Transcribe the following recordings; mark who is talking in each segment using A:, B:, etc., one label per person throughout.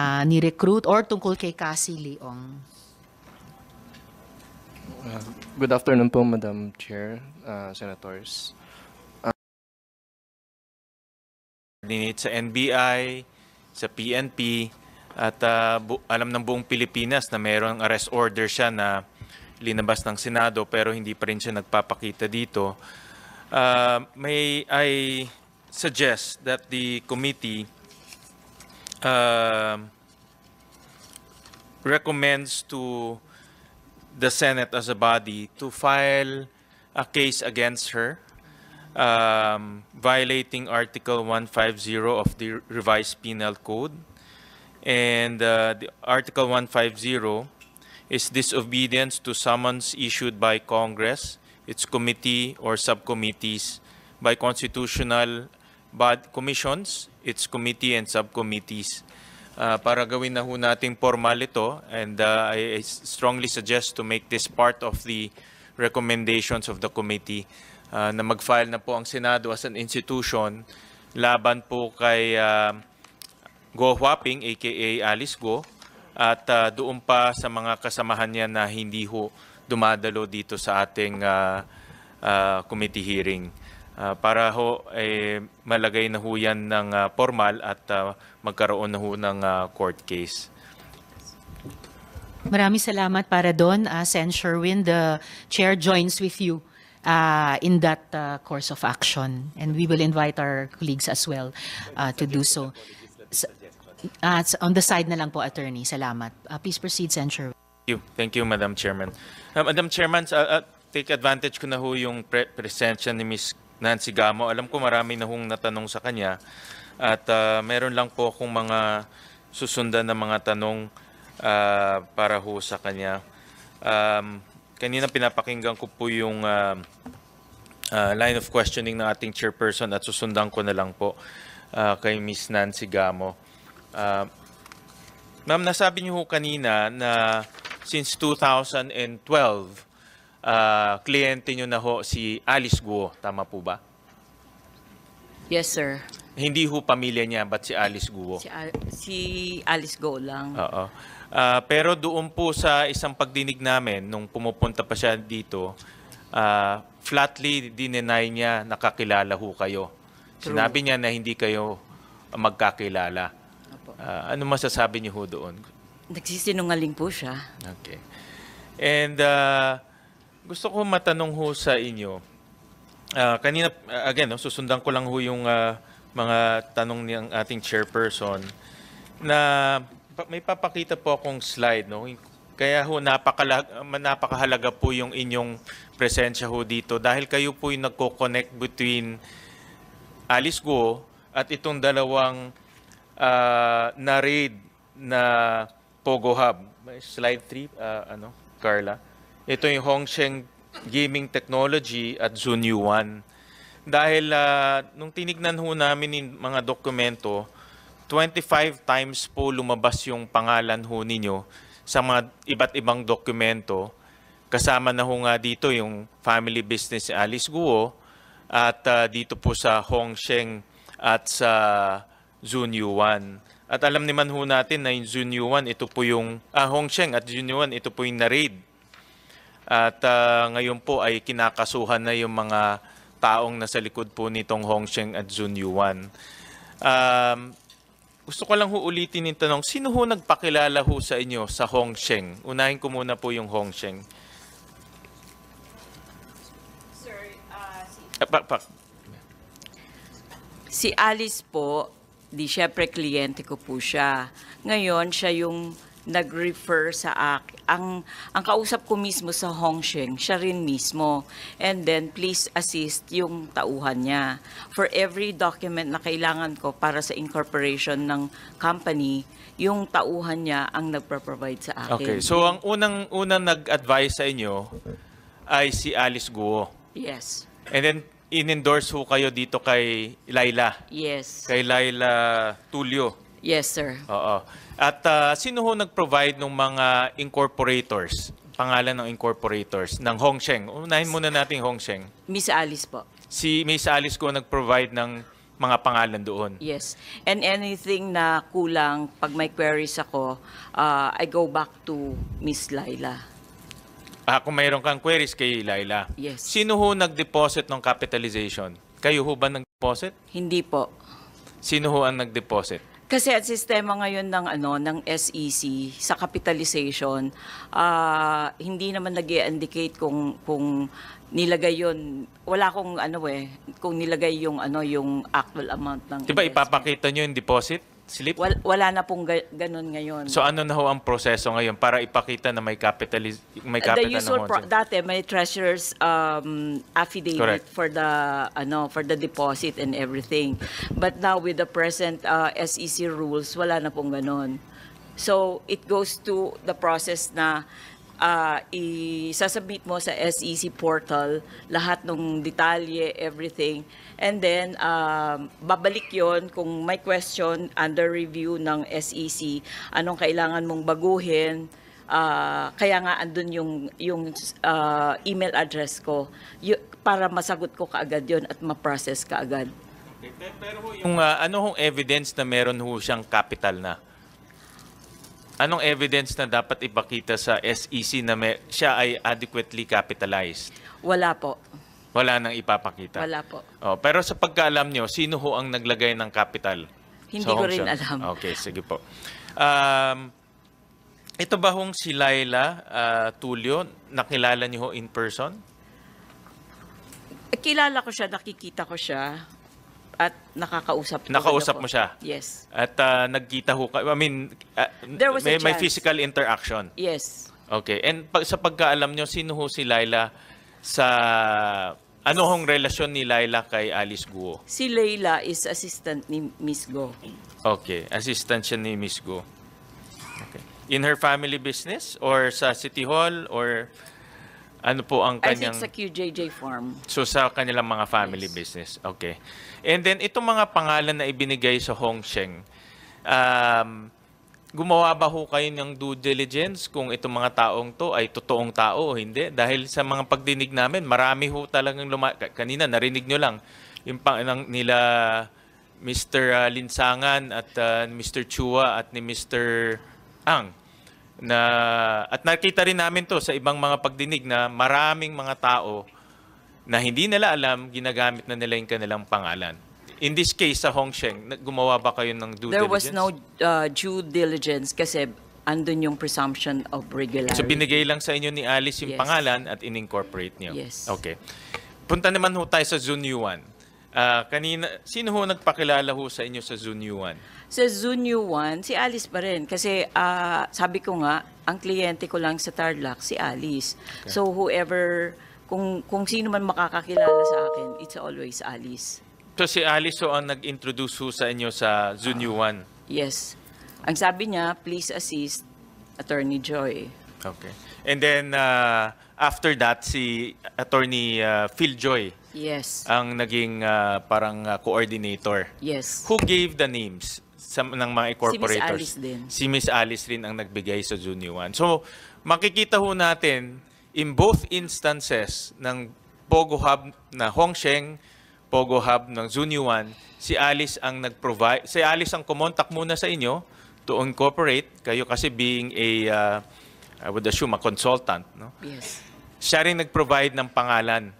A: ni-recruit or tungkol kay Cassie Leong?
B: Good afternoon po, Madam Chair, Senators.
C: Sa NBI, sa PNP, at alam ng buong Pilipinas na mayroong arrest order siya na linabas ng Senado pero hindi pa rin siya nagpapakita dito. May I suggest that the committee recommends to the Senate as a body to file a case against her, violating Article 150 of the Revised Penal Code. And the Article 150 is disobedience to summons issued by Congress, its committee or subcommittees, by constitutional commissions, its committee and subcommittees. Para gawin na ho nating formal ito, and I strongly suggest to make this part of the recommendations of the committee, na mag-file na po ang Senado as an institution laban po kay Go Huaping, aka Alice Go, at doon pa sa mga kasamahan niya na hindi ho dumadalo dito sa ating committee hearing. Para ho malagay na ho yan ng formal at magkaroon na ho ng court case.
A: Maraming salamat para doon, Sen. Sherwin. The Chair joins with you in that course of action, and we will invite our colleagues as well to do so. On the side na lang po, Attorney. Salamat. Please proceed, Sen. Sherwin.
C: Thank you, Madam Chairman. Madam Chairman, take advantage ko na ho yung presensya ni Ms. Nancy Gamo. Alam ko marami na hong natanong sa kanya at meron lang po akong mga susundan na mga tanong para ho sa kanya. Kanina pinapakinggan ko po yung line of questioning ng ating chairperson at susundan ko na lang po kay Ms. Nancy Gamo. Ma'am, nasabi niyo ho kanina na since 2012, kliyente niyo na ho si Alice Guo. Tama po ba?
D: Yes, sir.
C: Hindi ho pamilya niya, but si Alice Guo?
D: Si Alice Go lang.
C: Oo. Pero doon po sa isang pagdinig namin, nung pumupunta pa siya dito, flatly dineny niya nakakilala ho kayo.
D: True.
C: Sinabi niya na hindi kayo magkakilala. Ano masasabi niyo ho doon?
D: Nagsisinungaling po siya.
C: Okay. And gusto ko matanong ho sa inyo. Kanina, again, susundan ko lang ho yung mga tanong ng ating chairperson na may papakita po akong slide. No? Kaya ho napakahalaga po yung inyong presensya ho dito dahil kayo po yung nagko-connect between Alice Guo at itong dalawang na-raid na Pogo Hub. Slide 3, Carla. Ito yung Hongsheng Gaming Technology at Zunyu 1. Dahil nung tinignan ho namin yung mga dokumento, 25 times po lumabas yung pangalan ho ninyo sa mga iba't ibang dokumento. Kasama na ho nga dito yung family business ni Alice Guo at dito po sa Hongsheng at sa Zunyu 1. At alam naman ho natin na yung Zunyu 1, ito po yung Hongsheng at Zunyu 1, ito po yung na-raid. At ngayon po ay kinakasuhan na yung mga taong nasa likod po nitong Hongsheng at Zunyu 1. Gusto ko lang ho ulitin yung tanong, sino ho nagpakilala ho sa inyo sa Hongsheng? Unahin ko muna po yung Hongsheng.
D: Sir,
C: si
D: si Alice po, di syempre kliyente ko po siya. Ngayon, siya yung nag-refer sa akin. Ang kausap ko mismo sa Hongsheng, siya rin mismo. And then, please assist yung tauhan niya. For every document na kailangan ko para sa incorporation ng company, yung tauhan niya ang nagpro-provide sa akin.
C: Okay, so ang unang nag-advise sa inyo ay si Alice Guo.
D: Yes.
C: And then, in-endorse ho kayo dito kay Laila.
D: Yes.
C: Kay Laila Tulio.
D: Yes, sir.
C: Oo. At sino ho nag-provide ng mga incorporators? Pangalan ng incorporators ng Hongsheng. Unahin muna natin Hongsheng.
D: Miss Alice po.
C: Si Miss Alice ko nag-provide ng mga pangalan doon.
D: Yes. And anything na kulang, pag may queries ako, I go back to Miss Laila.
C: Kung mayroon kang queries kay Laila.
D: Yes.
C: Sino ho nag-deposit ng capitalization? Kayo ho ba nag-deposit?
D: Hindi po.
C: Sino ho ang nag-deposit?
D: Kasi ang sistema ngayon ng SEC sa capitalization, hindi naman nag-indicate kung nilagay yon. Wala akong kung nilagay yung actual amount ng
C: Diba
D: investment.
C: ipapakita nyo yung deposit slip?
D: Wala na pong ganun ngayon.
C: So ano na ho ang proseso ngayon para ipakita na may capital
D: The
C: na
D: usual
C: ho?
D: dati may treasurer's affidavit
C: Correct.
D: for the deposit and everything. But now with the present SEC rules, wala na pong ganun. So it goes to the process na isasubmit mo sa SEC portal lahat ng detalye, everything. And then, babalik yon kung may question under review ng SEC, anong kailangan mong baguhin. Kaya nga andun yung email address ko para masagot ko kaagad yon at ma-process kaagad.
C: Pero yung ano hong evidence na meron ho siyang capital na? Anong evidence na dapat ipakita sa SEC na siya ay adequately capitalized?
D: Wala po.
C: Wala nang ipapakita?
D: Wala po.
C: Oh, pero sa pagkaalam nyo, sino ho ang naglagay ng capital?
D: Hindi
C: sa
D: ko
C: Hong
D: rin
C: Kong?
D: alam.
C: Okay, sige po. Ito ba hong si Laila Tulio, nakilala niyo ho in person?
D: Kilala ko siya, nakikita ko siya, at nakakausap ko.
C: Nakausap
D: ako.
C: mo siya?
D: Yes.
C: At nagkita ho kayo,
D: There was a
C: may
D: chance.
C: physical interaction?
D: Yes.
C: Okay. And sa pagkaalam nyo, sino ho si Laila sa... Ano hong relasyon ni Laila kay Alice Guo?
D: Si Leila is assistant ni Miss Go.
C: Okay. Assistant siya ni Miss Guo. Okay. In her family business? Or sa City Hall? Or ano po ang
D: I think
C: kanyang...
D: sa QJJ Farm.
C: So sa kanilang mga family
D: Yes.
C: business. Okay. And then itong mga pangalan na ibinigay sa Hong Sheng, gumawa ba ho kayo ng due diligence kung itong mga taong to ay totoong tao o hindi? Dahil sa mga pagdinig namin, marami ho talagang kanina narinig nyo lang yung nila Mr. Linsangan at Mr. Chua at ni Mr. Ang at nakita rin namin to sa ibang mga pagdinig na maraming mga tao na hindi nila alam, ginagamit na nila yung kanilang pangalan. In this case, sa Hong Sheng, gumawa ba kayo ng due
D: There
C: diligence?
D: was no due diligence kasi andun yung presumption of regularity.
C: So binigay lang sa inyo ni Alice yung
D: Yes.
C: pangalan at in-incorporate niyo?
D: Yes.
C: Okay. Punta naman ho tayo sa Zun Yuan. Kanina, sino ho nagpakilala ho sa inyo sa Zun Yuan?
D: Sa Zunyu 1, si Alice pa rin. Kasi sabi ko nga, ang kliyente ko lang sa Tarlac, si Alice.
C: Okay.
D: So whoever, kung sino man makakakilala sa akin, it's always Alice.
C: So si Alice ho ang nag-introduce ho sa inyo sa Zun Yuan?
D: Yes. Ang sabi niya, please assist Attorney Joy.
C: Okay. And then, after that, si Attorney Phil Joy
D: Yes.
C: ang naging parang coordinator.
D: Yes.
C: Who gave the names ng mga incorporators?
D: Alice din.
C: Si Miss Alice rin ang nagbigay sa Junior 1. So, makikita ho natin in both instances ng Pogo Hub na Hong Sheng, Pogo Hub ng Junior 1, si Alice ang nag-provide, si Alice ang kumontak muna sa inyo to incorporate, kayo kasi being a, I would assume, a consultant. No?
D: Yes.
C: Siya rin nag-provide ng pangalan.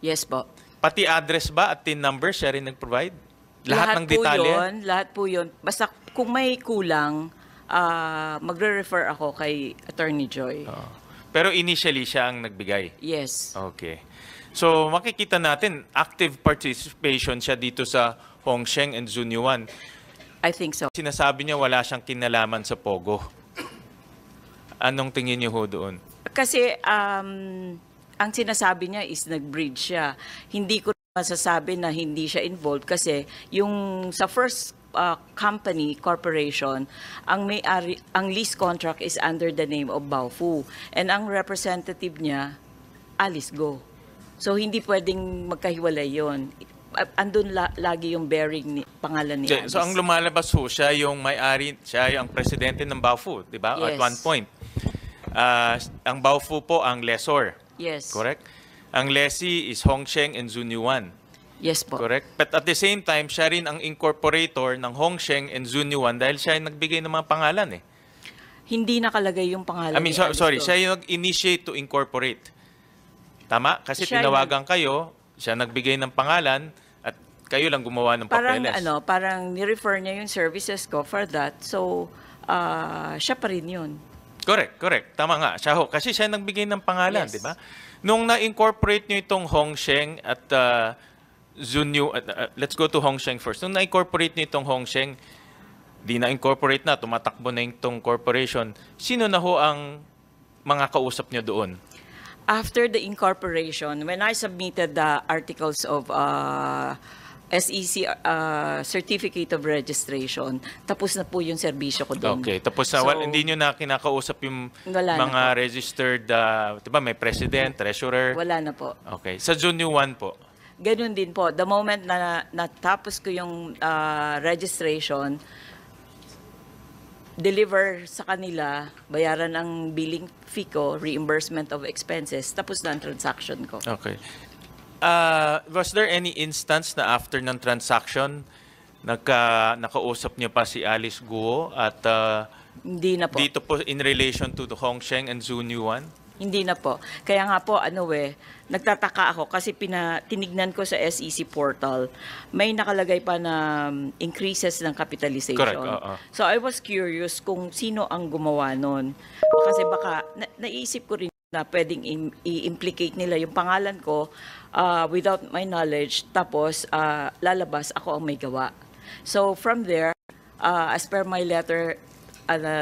D: Yes po.
C: Pati address ba at TIN number siya rin nag-provide? Lahat ng detalye?
D: Lahat po yun. Basta kung may kulang, magre-refer ako kay Attorney Joy.
C: Oo. Pero initially siya ang nagbigay.
D: Yes.
C: Okay. So makikita natin active participation siya dito sa Hong Sheng and Zunyuan.
D: I think so.
C: Sinasabi niya wala siyang kinalaman sa Pogo. Anong tingin niyo ho doon?
D: Kasi ang sinasabi niya is nag-bridge siya. Hindi ko masasabi na hindi siya involved kasi yung sa first company, corporation, ang lease contract is under the name of Baofu. And ang representative niya, Alice Go. So hindi pwedeng magkahiwalay yon. Andun lagi yung bearing pangalan ni Alice.
C: So ang lumalabas ho, siya yung may-ari, siya yung presidente ng Baofu, di ba?
D: Yes.
C: At one point. Ang Baofu po ang lessor.
D: Yes.
C: Correct? Ang lessee is Hong Sheng and Zunyuan.
D: Yes po.
C: Correct? But at the same time, siya rin ang incorporator ng Hongsheng and Zunyuan dahil siya yung nagbigay ng mga pangalan eh.
D: Hindi nakalagay yung pangalan
C: I mean,
D: ni Alice
C: sorry,
D: Go.
C: siya yung nag-initiate to incorporate. Tama? Kasi
D: Siya
C: tinawagan kayo, siya nagbigay ng pangalan, at kayo lang gumawa ng
D: Parang
C: papeles.
D: parang ni-refer niya yung services ko for that. So, siya pa rin yun.
C: Correct. Tama nga. Siya ho. Kasi siya nagbigay ng pangalan,
D: Yes.
C: di ba? Nung na-incorporate nyo itong Hongsheng at Zunyu, let's go to Hongsheng first. Nung na-incorporate nyo itong Hongsheng, di na-incorporate na, tumatakbo na itong corporation. Sino na ho ang mga kausap nyo doon?
D: After the incorporation, when I submitted the articles of SEC Certificate of Registration, tapos na po yung serbisyo ko doon.
C: Okay. Tapos na,
D: So,
C: hindi nyo na kinakausap yung
D: Wala na
C: mga
D: po.
C: registered, di ba, may president, treasurer.
D: Wala na po.
C: Okay. Sa Zunyu 1 po.
D: Ganun din po. The moment na natapos ko yung registration, deliver sa kanila, bayaran ang billing fee ko, reimbursement of expenses, tapos na ang transaction ko.
C: Okay. Was there any instance na after ng transaction, nakausap niyo pa si Alice Guo at
D: Hindi na po.
C: dito po in relation to the Hongsheng and Zunyu 1?
D: Hindi na po. Kaya nga po, nagtataka ako kasi tinignan ko sa SEC portal, may nakalagay pa na increases ng capitalization.
C: Correct, oo.
D: So I was curious kung sino ang gumawa nun. Kasi baka, naisip ko rin na pwedeng i-implicate nila yung pangalan ko without my knowledge, tapos lalabas ako ang may gawa. So from there, as per my letter,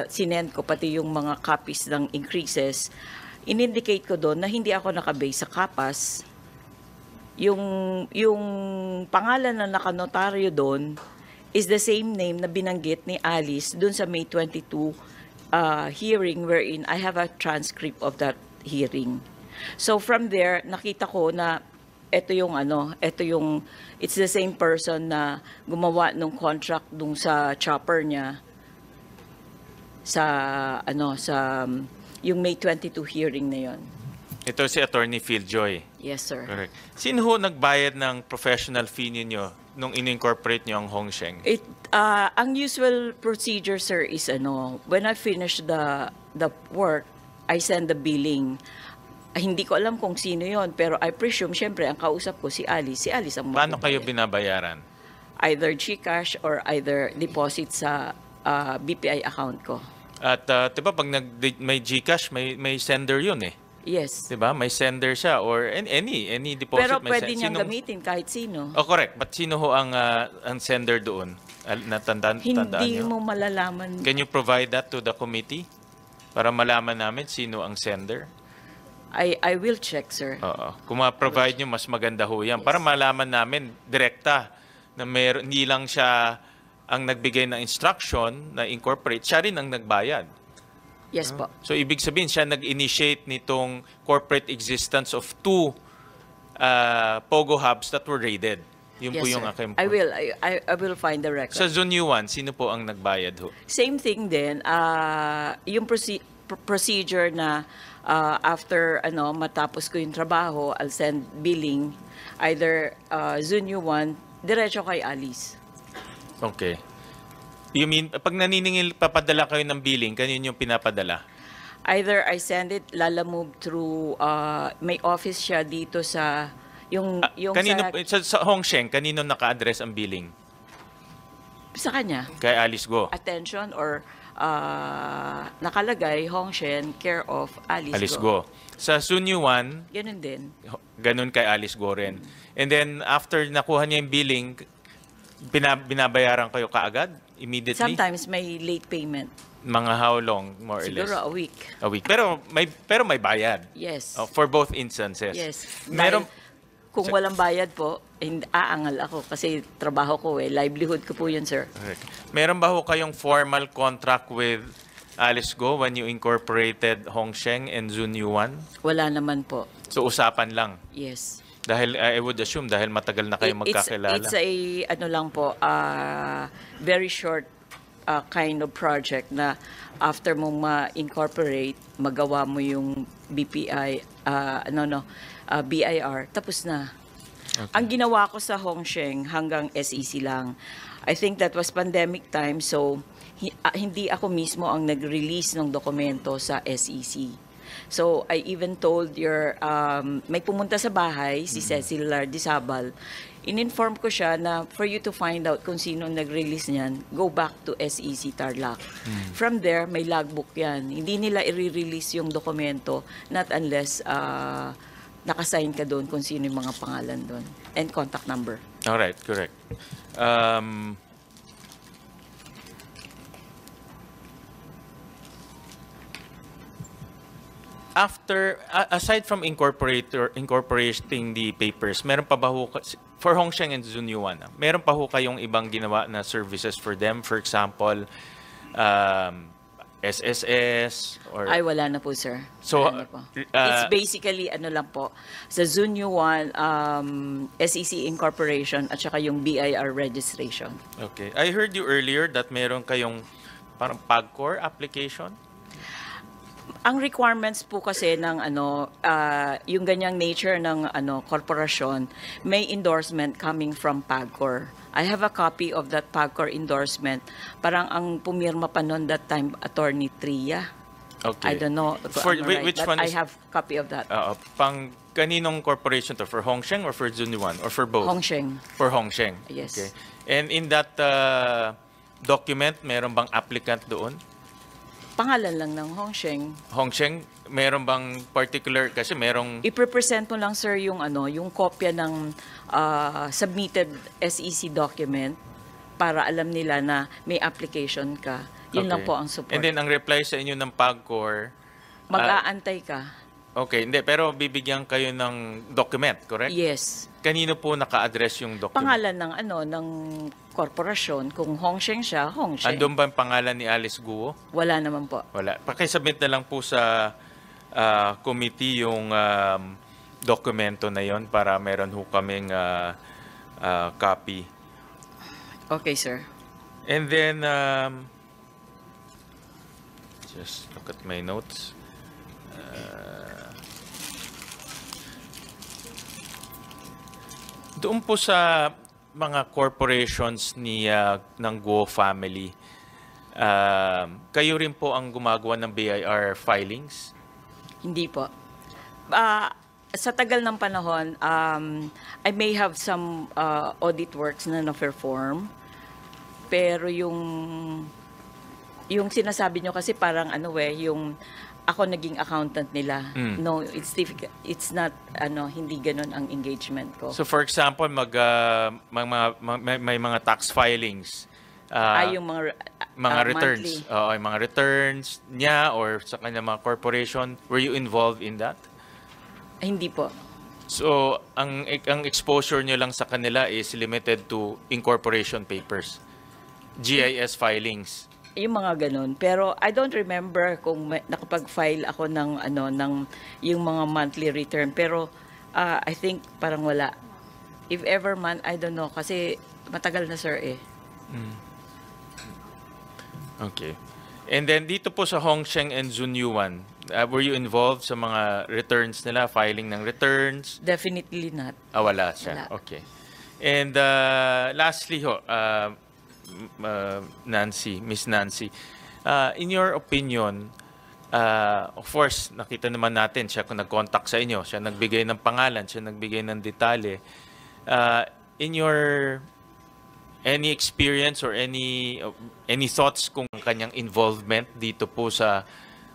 D: sinend ko pati yung mga copies ng increases, in-indicate ko doon na hindi ako nakabase sa kapas. Yung pangalan na nakanotaryo doon is the same name na binanggit ni Alice doon sa May 22 hearing wherein I have a transcript of that hearing. So from there, nakita ko na it's the same person na gumawa ng contract dun sa chopper niya yung May 22 hearing na yon.
C: Ito si Attorney Phil Joy.
D: Yes, sir.
C: Correct. Sino ho nagbayad ng professional fee ninyo nung in-incorporate nyo ang Hongsheng?
D: Ang usual procedure, sir, is when I finish the work, I send the billing. Hindi ko alam kung sino yon, pero I presume, syempre, ang kausap ko si Alice. Si Alice ang
C: Paano kayo
D: magbabayad.
C: binabayaran?
D: Either GCash or either deposit sa BPI account ko.
C: At 'di ba pag may GCash, may sender 'yun eh.
D: Yes.
C: 'Di ba? May sender siya or any deposit
D: Pero
C: may
D: pwede niyang
C: Sinong-
D: gamitin kahit sino.
C: Oh, correct. But sino ho ang sender doon? Tandaan
D: Hindi
C: niyo?
D: mo malalaman.
C: Can you provide that to the committee para malaman namin sino ang sender?
D: I will check, sir.
C: Oo. Kung ma-provide nyo, mas maganda ho yan. Para malaman namin direkta na hindi lang siya ang nagbigay ng instruction na incorporate, siya rin ang nagbayad.
D: Yes po.
C: So, ibig sabihin, siya nag-initiate nitong corporate existence of 2 Pogo hubs that were raided. Yun po
D: Yes,
C: yung
D: sir.
C: aking
D: I will find the record.
C: Sa Zunyu 1, sino po ang nagbayad ho?
D: Same thing din, yung procedure na after matapos ko yung trabaho, I'll send billing either Zunyu 1 diretso kay Alice.
C: Okay. You mean, pag naniningil, papadala kayo ng billing, kanino yung pinapadala?
D: Either I send it, lalamove through, may office siya dito sa, yung
C: Kanino, sa Hongsheng, kanino naka-address ang billing?
D: sa kanya.
C: Kay Alice Go.
D: Attention or nakalagay Hongsheng, care of Alice,
C: Alice Go. Sa Zunyu 1,
D: Ganun din.
C: ganun kay Alice Go rin. And then, after nakuha niya yung billing, binabayaran kayo kaagad? Immediately?
D: Sometimes may late payment.
C: Mga how long, more or less?
D: Siguro a week.
C: A week. Pero may bayad.
D: Yes.
C: For both instances.
D: Yes.
C: Meron,
D: Kung walang bayad po, aangal ako kasi trabaho ko livelihood ko po yun, sir.
C: correct. Meron ba ho kayong formal contract with Alice Go when you incorporated Hongsheng and Zunyu 1?
D: Wala naman po.
C: So, usapan lang.
D: Yes.
C: Dahil, I would assume, dahil matagal na kayo magkakilala.
D: It's a very short kind of project na after mong ma-incorporate, magawa mo yung BPI, BIR, tapos na. Ang ginawa ko sa Hongsheng hanggang SEC lang. I think that was pandemic time, so hindi ako mismo ang nag-release ng dokumento sa SEC. So I even told may pumunta sa bahay, si Cecil Lardizabal, in-inform ko siya na for you to find out kung sino nag-release niyan, go back to SEC Tarlac. From there, may logbook yan. Hindi nila i-release yung dokumento not unless nakasign ka doon kung sino yung mga pangalan doon and contact number.
C: All right, correct. Aside from incorporating the papers, meron pa ba ho, for Hongsheng and Zunyuan, meron pa ho kayong ibang ginawa na services for them? For example, SSS or...
D: Ay, wala na po, sir.
C: So,
D: Wala na po. It's basically, ano lang po, sa Zunyuan, SEC Incorporation at saka yung BIR registration.
C: Okay. I heard you earlier that meron kayong parang PAGCOR application?
D: Ang requirements po kasi ng yung ganyang nature ng korporasyon, may endorsement coming from PAGCOR. I have a copy of that PAGCOR endorsement. Parang ang pumirma pa noon that time, Attorney Tria.
C: Okay.
D: I don't know if
C: For
D: I'm right,
C: which
D: but
C: one
D: I
C: is-
D: have copy of that.
C: Pang kaninong corporation to? For Hongsheng or for Zunyuan? Or for both?
D: Hongsheng.
C: For Hongsheng?
D: Yes.
C: Okay. And in that document, meron bang applicant doon?
D: Pangalan lang ng Hongsheng.
C: Hongsheng, meron bang particular, kasi merong...
D: I-present mo lang, sir, yung kopya ng submitted SEC document para alam nila na may application ka. Yun lang
C: Okay.
D: po ang support.
C: And then ang reply sa inyo ng PAGCOR,
D: Mag-aantay ka.
C: okay, hindi, pero bibigyan kayo ng document, correct?
D: Yes.
C: Kanino po naka-address yung document?
D: Pangalan ng korporasyon. Kung Hongsheng siya, Hongsheng.
C: Andun ba ang pangalan ni Alice Guo?
D: Wala naman po.
C: Wala. Pakisubmit na lang po sa committee yung dokumento na yon para meron ho kaming copy.
D: Okay, sir.
C: And then, just look at my notes. Doon po sa mga corporations ng Guo family, kayo rin po ang gumagawa ng BIR filings?
D: Hindi po. Sa tagal ng panahon, I may have some audit works na na-perform. Pero yung sinasabi nyo kasi parang yung ako naging accountant nila. No, it's difficult. It's not hindi ganun ang engagement ko.
C: So for example, may mga tax filings.
D: Yung mga
C: returns.
D: monthly.
C: Oo, yung mga returns niya or sa kanya mga corporation. Were you involved in that?
D: Hindi po.
C: So, ang exposure niyo lang sa kanila is limited to incorporation papers. GIS filings.
D: Yung mga ganun. Pero I don't remember kung nakapag-file ako ng yung mga monthly return. Pero I think parang wala. If ever man, I don't know. Kasi matagal na, sir, eh.
C: Okay. And then dito po sa Hongsheng and Zunyuan, were you involved sa mga returns nila, filing ng returns?
D: Definitely not.
C: Wala siya.
D: Wala.
C: Okay. And lastly ho, Miss Nancy, in your opinion, of course, nakita naman natin siya kung nag-contact sa inyo, siya nagbigay ng pangalan, siya nagbigay ng detalye. In your any experience or any thoughts kung kanyang involvement dito po sa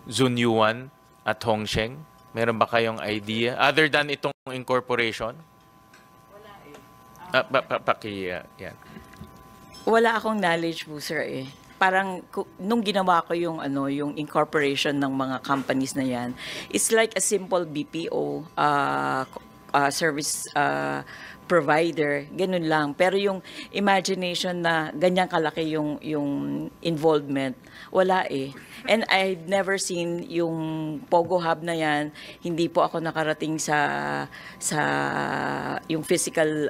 C: Zunyuan at Hongsheng? Meron ba kayong idea other than itong incorporation? Yan.
D: Wala akong knowledge po, sir, eh. Parang nung ginawa ko yung incorporation ng mga companies na yan, it's like a simple BPO service provider, ganun lang. Pero yung imagination na ganyan kalaki yung involvement, wala eh. And I've never seen yung Pogo Hub na yan. Hindi po ako nakarating sa yung physical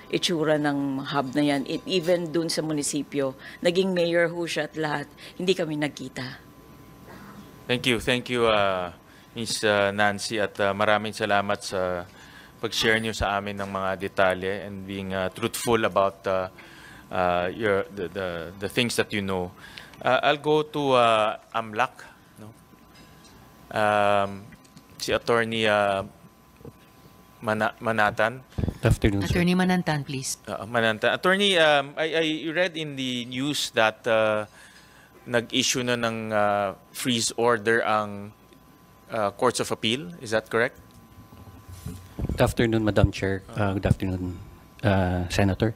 D: itsura ng hub na yan. Even dun sa munisipyo, naging mayor ho siya at lahat, hindi kami nagkita.
C: Thank you, Miss Nancy, at maraming salamat sa pag-share niyo sa amin ng mga detalye and being truthful about the things that you know. I'll go to AMLAC, no? Si Attorney Manatan.
E: Good afternoon, sir.
A: Attorney Manantan, please.
C: Manantan. Attorney, I read in the news that nag-issue na ng freeze order ang Courts of Appeal. Is that correct?
E: Good afternoon, Madam Chair. Good afternoon, Senator.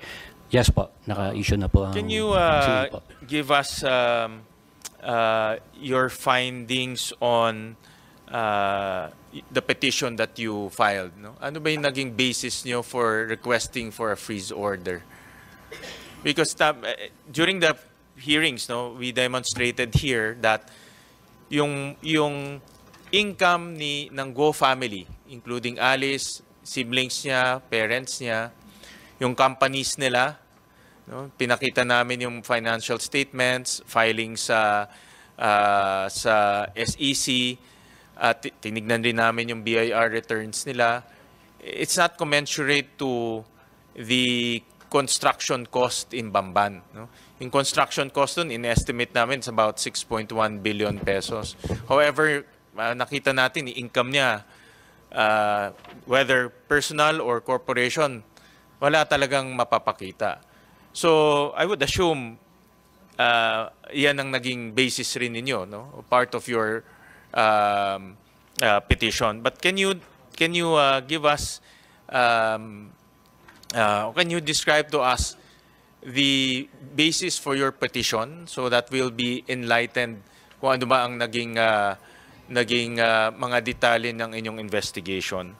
E: Yes po, naka-issue na po ang...
C: Can you
E: Sige po.
C: give us your findings on the petition that you filed? No? Ano ba yung naging basis nyo for requesting for a freeze order? Because during the hearings, no, we demonstrated here that yung income ng Go family, including Alice, siblings niya, parents niya, yung companies nila, no, pinakita namin yung financial statements, filing sa SEC, at tinignan rin namin yung BIR returns nila. It's not commensurate to the construction cost in Bamban. No? Yung construction cost dun, in-estimate namin, it's about 6.1 billion pesos. However, nakita natin, yung income niya, whether personal or corporation, wala talagang mapapakita. So, I would assume, yan ang naging basis rin ninyo, no? Part of your petition. But can you give us, can you describe to us the basis for your petition so that we'll be enlightened kung ano ba ang naging mga detalye ng inyong investigation?